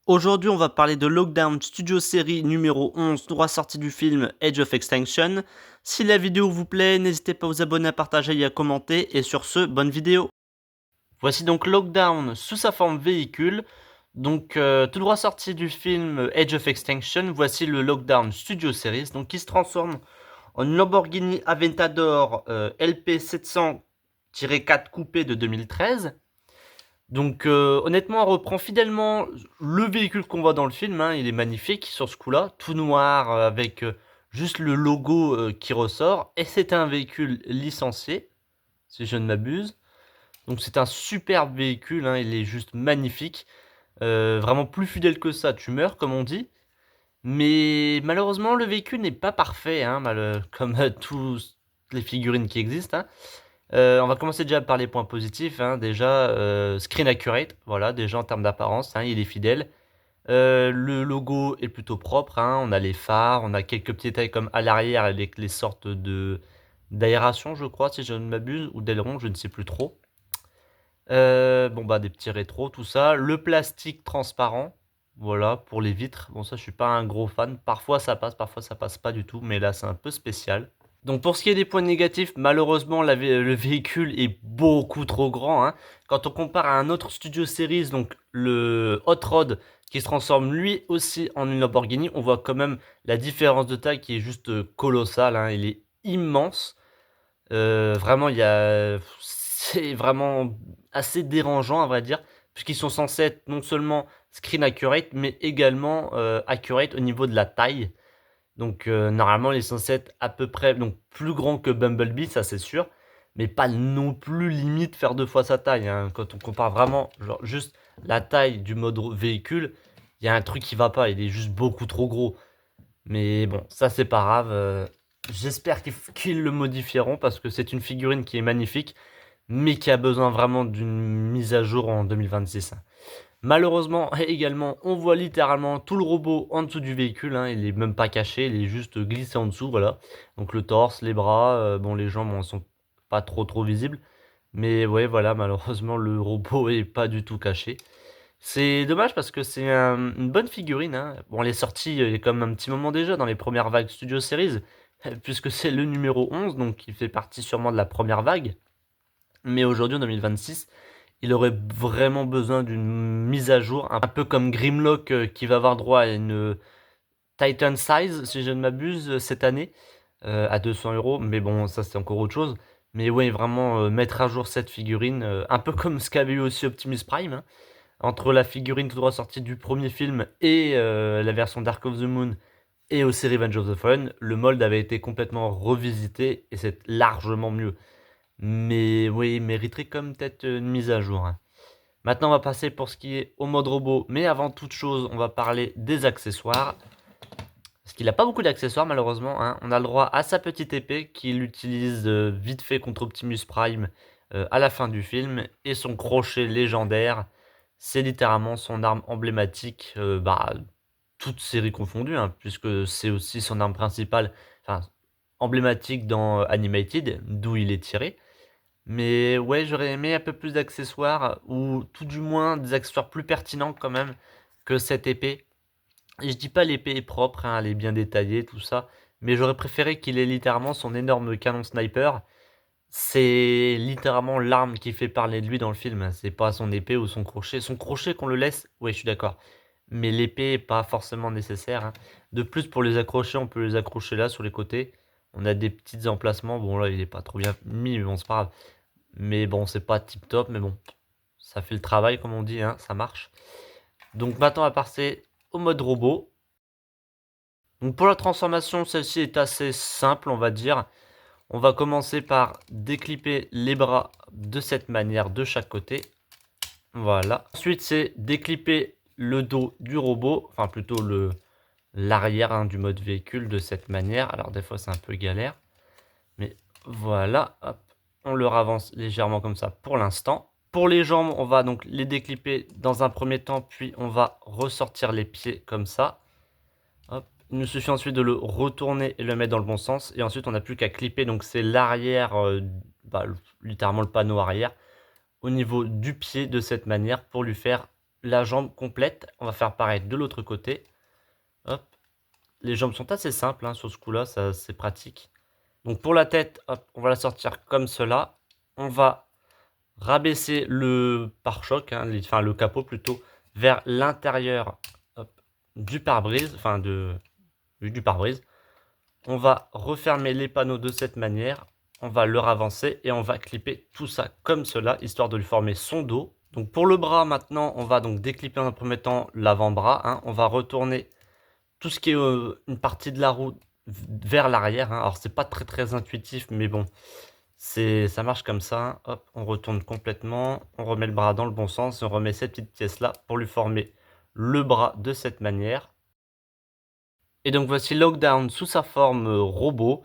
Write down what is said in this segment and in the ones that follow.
Aujourd'hui, on va parler de Lockdown Studio Série numéro 11, droit sorti du film Age of Extinction. Si la vidéo vous plaît, n'hésitez pas à vous abonner, à partager et à commenter. Et sur ce, bonne vidéo. Voici donc Lockdown sous sa forme véhicule. Donc, tout droit sorti du film Age of Extinction, voici le Lockdown Studio Series, donc qui se transforme en une Lamborghini Aventador LP 700-4 coupé de 2013. Donc honnêtement, on reprend fidèlement le véhicule qu'on voit dans le film, hein. Il est magnifique sur ce coup-là, tout noir avec juste le logo qui ressort. Et c'est un véhicule licencié, si je ne m'abuse. Donc c'est un superbe véhicule, hein, il est juste magnifique. Vraiment plus fidèle que ça, tu meurs comme on dit. Mais malheureusement, le véhicule n'est pas parfait, hein, comme toutes les figurines qui existent, hein. On va commencer déjà par les points positifs, hein. Déjà, screen accurate, voilà, déjà en termes d'apparence, hein, il est fidèle. Le logo est plutôt propre, hein. On a les phares, on a quelques petits détails comme à l'arrière avec les sortes de d'aération, je crois, si je ne m'abuse, ou d'aileron, je ne sais plus trop. Bon bah des petits rétros, tout ça. Le plastique transparent, voilà, pour les vitres. Bon ça, je suis pas un gros fan. Parfois ça passe pas du tout, mais là c'est un peu spécial. Donc pour ce qui est des points négatifs, malheureusement le véhicule est beaucoup trop grand, hein. Quand on compare à un autre Studio Series, donc le Hot Rod, qui se transforme lui aussi en une Lamborghini, on voit quand même la différence de taille qui est juste colossale, hein. Il est immense. Vraiment, c'est vraiment assez dérangeant à vrai dire, puisqu'ils sont censés être non seulement screen accurate, mais également accurate au niveau de la taille. Donc normalement, il est censé être à peu près donc plus grand que Bumblebee, ça c'est sûr, mais pas non plus limite faire deux fois sa taille, hein. Quand on compare vraiment, genre juste la taille du mode véhicule, il y a un truc qui va pas, il est juste beaucoup trop gros. Mais bon, ça c'est pas grave. J'espère qu'ils le modifieront parce que c'est une figurine qui est magnifique, mais qui a besoin vraiment d'une mise à jour en 2026. Malheureusement, également, on voit littéralement tout le robot en dessous du véhicule, hein. Il est même pas caché, il est juste glissé en dessous, voilà. Donc le torse, les bras, bon, les jambes, bon, sont pas trop visibles. Mais ouais, voilà, malheureusement, le robot est pas du tout caché. C'est dommage parce que c'est une bonne figurine, hein. Bon, elle est sortie il y a comme un petit moment déjà dans les premières vagues Studio Series, puisque c'est le numéro 11, donc il fait partie sûrement de la première vague. Mais aujourd'hui, en 2026, il aurait vraiment besoin d'une mise à jour, un peu comme Grimlock qui va avoir droit à une Titan Size, si je ne m'abuse, cette année, à 200 €. Mais bon, ça c'est encore autre chose. Mais ouais, vraiment mettre à jour cette figurine, un peu comme ce qu'avait eu aussi Optimus Prime, hein. Entre la figurine tout droit sortie du premier film et la version Dark of the Moon et aussi Revenge of the Fallen, le mold avait été complètement revisité et c'est largement mieux. Mais oui, il mériterait comme peut-être une mise à jour, hein. Maintenant, on va passer pour ce qui est au mode robot. Mais avant toute chose, on va parler des accessoires. Parce qu'il n'a pas beaucoup d'accessoires, malheureusement, hein. On a le droit à sa petite épée qu'il utilise vite fait contre Optimus Prime à la fin du film. Et son crochet légendaire. C'est littéralement son arme emblématique, toutes séries confondues, hein, puisque c'est aussi son arme principale, enfin, emblématique dans Animated, d'où il est tiré. Mais ouais, j'aurais aimé un peu plus d'accessoires, ou tout du moins des accessoires plus pertinents quand même que cette épée. Et je dis pas l'épée est propre, hein, elle est bien détaillée, tout ça, mais j'aurais préféré qu'il ait littéralement son énorme canon sniper. C'est littéralement l'arme qui fait parler de lui dans le film, hein. C'est pas son épée ou son crochet. Son crochet qu'on le laisse, ouais, je suis d'accord. Mais l'épée est pas forcément nécessaire, hein. De plus, pour les accrocher, on peut les accrocher là sur les côtés. On a des petits emplacements. Bon, là, il est pas trop bien mis, mais bon, c'est pas grave. Mais bon, c'est pas tip top, mais bon, ça fait le travail, comme on dit, hein, ça marche. Donc maintenant, on va passer au mode robot. Donc pour la transformation, celle-ci est assez simple, on va dire. On va commencer par déclipper les bras de cette manière de chaque côté. Voilà. Ensuite, c'est déclipper le dos du robot, enfin plutôt l'arrière, hein, du mode véhicule de cette manière. Alors des fois, c'est un peu galère, mais voilà. Hop, on le avance légèrement comme ça pour l'instant. Pour les jambes, on va donc les déclipper dans un premier temps, puis on va ressortir les pieds comme ça. Hop. Il nous suffit ensuite de le retourner et le mettre dans le bon sens. Et ensuite, on n'a plus qu'à clipper. Donc, c'est l'arrière, littéralement le panneau arrière, au niveau du pied de cette manière pour lui faire la jambe complète. On va faire pareil de l'autre côté. Hop. Les jambes sont assez simples hein, sur ce coup-là, c'est pratique. Donc pour la tête, hop, on va la sortir comme cela. On va rabaisser le pare-choc, hein, enfin le capot plutôt, vers l'intérieur du pare-brise, enfin du pare-brise. On va refermer les panneaux de cette manière. On va leur avancer et on va clipper tout ça comme cela, histoire de lui former son dos. Donc pour le bras maintenant, on va donc déclipper en un premier temps l'avant-bras. Hein. On va retourner tout ce qui est une partie de la roue vers l'arrière. Hein. Alors c'est pas très intuitif, mais bon, ça marche comme ça. Hop, on retourne complètement, on remet le bras dans le bon sens, on remet cette petite pièce là pour lui former le bras de cette manière. Et donc voici Lockdown sous sa forme robot.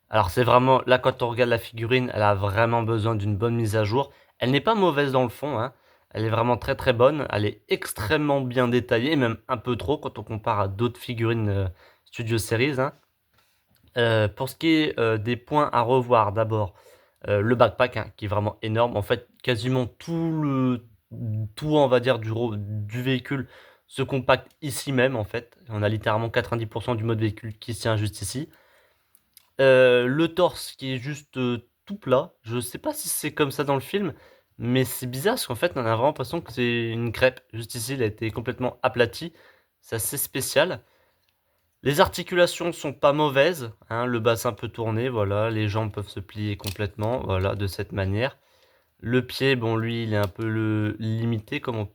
Alors c'est vraiment, là quand on regarde la figurine, elle a vraiment besoin d'une bonne mise à jour. Elle n'est pas mauvaise dans le fond, hein. Elle est vraiment très bonne. Elle est extrêmement bien détaillée, même un peu trop quand on compare à d'autres figurines Studio Series. Hein. Pour ce qui est des points à revoir, d'abord le backpack hein, qui est vraiment énorme. En fait, quasiment tout on va dire du véhicule se compacte ici même en fait. On a littéralement 90% du mode véhicule qui se tient juste ici. Le torse qui est juste tout plat. Je sais pas si c'est comme ça dans le film, mais c'est bizarre parce qu'en fait on a vraiment l'impression que c'est une crêpe. Juste ici, il a été complètement aplati. C'est assez spécial. Les articulations sont pas mauvaises, hein, le bassin peut tourner, voilà, les jambes peuvent se plier complètement, voilà, de cette manière. Le pied, bon, lui, il est un peu limité, on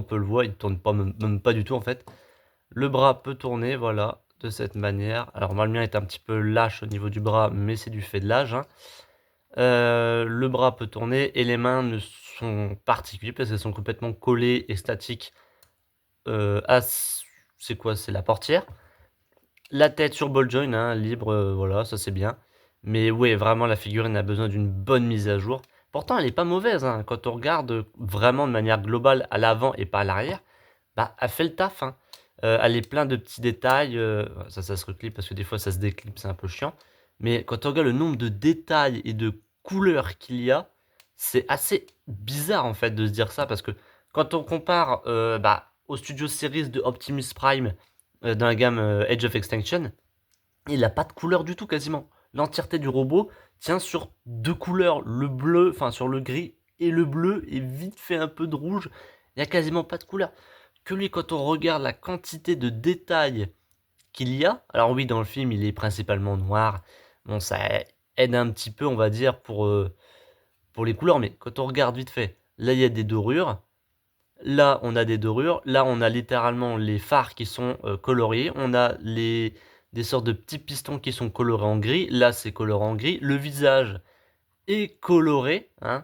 peut le voir, il tourne pas, même pas du tout en fait. Le bras peut tourner, voilà, de cette manière. Alors moi, le mien est un petit peu lâche au niveau du bras, mais c'est du fait de l'âge. Hein. Le bras peut tourner et les mains ne sont particulières parce qu'elles sont complètement collées et statiques c'est quoi? C'est la portière. La tête sur ball joint, hein, libre, voilà, ça c'est bien. Mais ouais, vraiment, la figurine a besoin d'une bonne mise à jour. Pourtant, elle est pas mauvaise, hein. Quand on regarde vraiment de manière globale à l'avant et pas à l'arrière, bah, elle fait le taf, hein. Elle est plein de petits détails, ça se reclipe parce que des fois ça se déclipe, c'est un peu chiant. Mais quand on regarde le nombre de détails et de couleurs qu'il y a, c'est assez bizarre en fait de se dire ça parce que quand on compare bah, au Studio Series de Optimus Prime dans la gamme Age of Extinction, il n'a pas de couleur du tout quasiment. L'entièreté du robot tient sur deux couleurs, le bleu, enfin sur le gris et le bleu, et vite fait un peu de rouge. Il n'y a quasiment pas de couleur. Que lui, quand on regarde la quantité de détails qu'il y a, alors oui, dans le film, il est principalement noir. Bon, ça aide un petit peu, on va dire, pour les couleurs, mais quand on regarde vite fait, là, il y a des dorures. Là, on a des dorures. Là, on a littéralement les phares qui sont coloriés. On a des sortes de petits pistons qui sont colorés en gris. Là, c'est coloré en gris. Le visage est coloré, hein,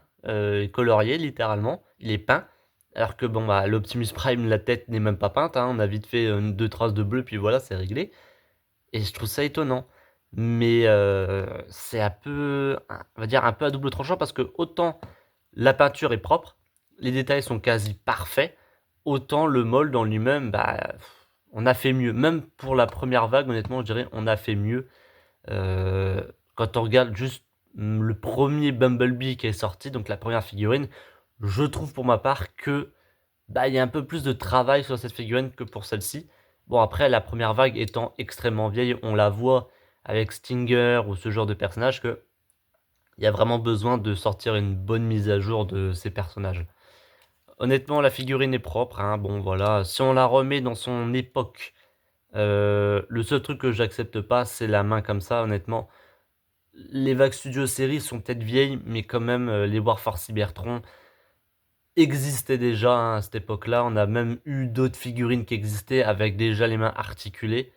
colorié littéralement. Il est peint. Alors que bon, bah, l'Optimus Prime, la tête n'est même pas peinte. Hein. On a vite fait deux traces de bleu, puis voilà, c'est réglé. Et je trouve ça étonnant. Mais c'est un peu, on va dire, un peu à double tranchant parce que autant la peinture est propre, les détails sont quasi parfaits, autant le mold en lui-même, bah, on a fait mieux. Même pour la première vague, honnêtement, je dirais, on a fait mieux. Quand on regarde juste le premier Bumblebee qui est sorti, donc la première figurine, je trouve pour ma part que bah, il y a un peu plus de travail sur cette figurine que pour celle-ci. Bon, après, la première vague étant extrêmement vieille, on la voit avec Stinger ou ce genre de personnage que il y a vraiment besoin de sortir une bonne mise à jour de ces personnages. Honnêtement, la figurine est propre, hein, bon voilà, si on la remet dans son époque, le seul truc que j'accepte pas, c'est la main comme ça, honnêtement. Les vagues Studio Series sont peut-être vieilles, mais quand même, les Warforce Cybertron existaient déjà hein, à cette époque-là. On a même eu d'autres figurines qui existaient avec déjà les mains articulées.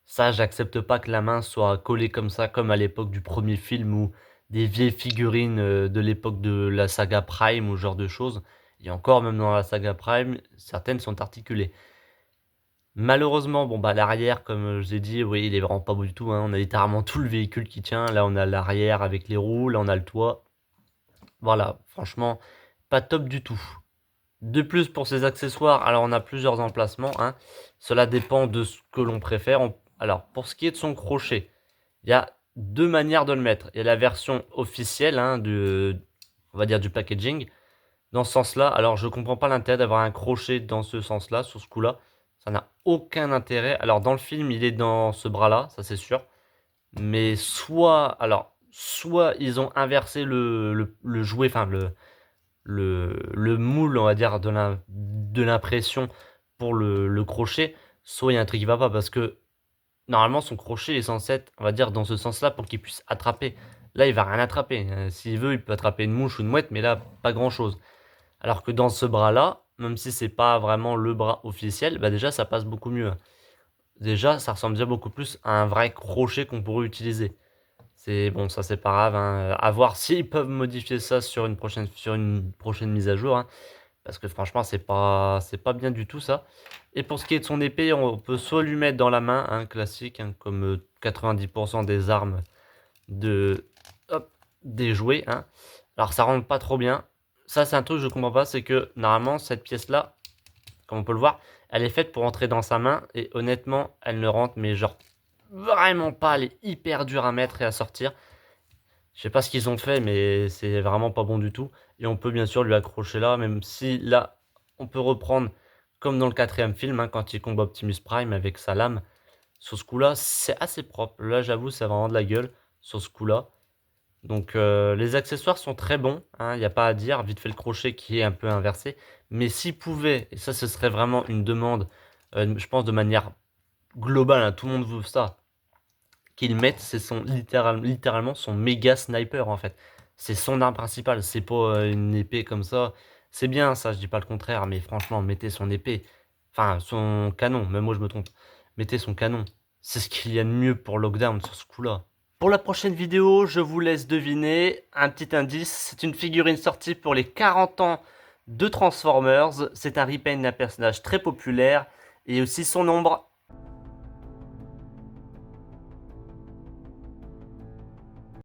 Ça, j'accepte pas que la main soit collée comme ça, comme à l'époque du premier film ou des vieilles figurines de l'époque de la saga Prime ou ce genre de choses. Et encore, même dans la saga Prime, certaines sont articulées. Malheureusement, bon bah l'arrière, comme je vous ai dit, oui, il est vraiment pas beau du tout. Hein. On a littéralement tout le véhicule qui tient. Là, on a l'arrière avec les roues, là, on a le toit. Voilà, franchement, pas top du tout. De plus, pour ces accessoires, alors on a plusieurs emplacements. Hein. Cela dépend de ce que l'on préfère. Alors, pour ce qui est de son crochet, il y a deux manières de le mettre. Il y a la version officielle, hein, on va dire du packaging. dans ce sens-là. Alors, je comprends pas l'intérêt d'avoir un crochet dans ce sens-là, sur ce coup-là. Ça n'a aucun intérêt. Alors, dans le film, il est dans ce bras-là, ça c'est sûr. Mais soit ils ont inversé le jouet, enfin le moule, on va dire, de l'impression pour le crochet, soit il y a un truc qui va pas parce que normalement son crochet est censé être, on va dire, dans ce sens-là pour qu'il puisse attraper. Là, il va rien attraper. S'il veut, il peut attraper une mouche ou une mouette, mais là, pas grand-chose. Alors que dans ce bras-là, même si c'est pas vraiment le bras officiel, bah déjà ça passe beaucoup mieux. Déjà, ça ressemble déjà beaucoup plus à un vrai crochet qu'on pourrait utiliser. C'est bon, ça c'est pas grave, hein. À voir s'ils peuvent modifier ça sur une prochaine mise à jour, hein. Parce que franchement, c'est pas bien du tout ça. Et pour ce qui est de son épée, on peut soit lui mettre dans la main, hein, classique, hein, comme 90% des armes de, hop, des jouets, hein. Alors ça rentre pas trop bien. Ça c'est un truc que je comprends pas, c'est que normalement cette pièce-là, comme on peut le voir, elle est faite pour entrer dans sa main. Et honnêtement, elle ne rentre, mais genre vraiment pas. Elle est hyper dure à mettre et à sortir. Je sais pas ce qu'ils ont fait, mais c'est vraiment pas bon du tout. Et on peut bien sûr lui accrocher là, même si là, on peut reprendre comme dans le quatrième film, hein, quand il combat Optimus Prime avec sa lame. Sur ce coup-là, c'est assez propre. Là, j'avoue, ça a vraiment de la gueule sur ce coup-là. Donc, les accessoires sont très bons, hein, il n'y a pas à dire. Vite fait le crochet qui est un peu inversé. Mais s'ils pouvaient, et ça, ce serait vraiment une demande, je pense de manière globale, hein, tout le monde veut ça qu'il mette, c'est littéralement son méga sniper en fait. C'est son arme principale, c'est pas une épée comme ça. C'est bien ça, je dis pas le contraire, mais franchement, mettez son épée. Enfin, son canon, même moi je me trompe. Mettez son canon. C'est ce qu'il y a de mieux pour Lockdown sur ce coup-là. Pour la prochaine vidéo, je vous laisse deviner. Un petit indice, c'est une figurine sortie pour les 40 ans de Transformers. C'est un repaint d'un personnage très populaire. Et aussi son ombre.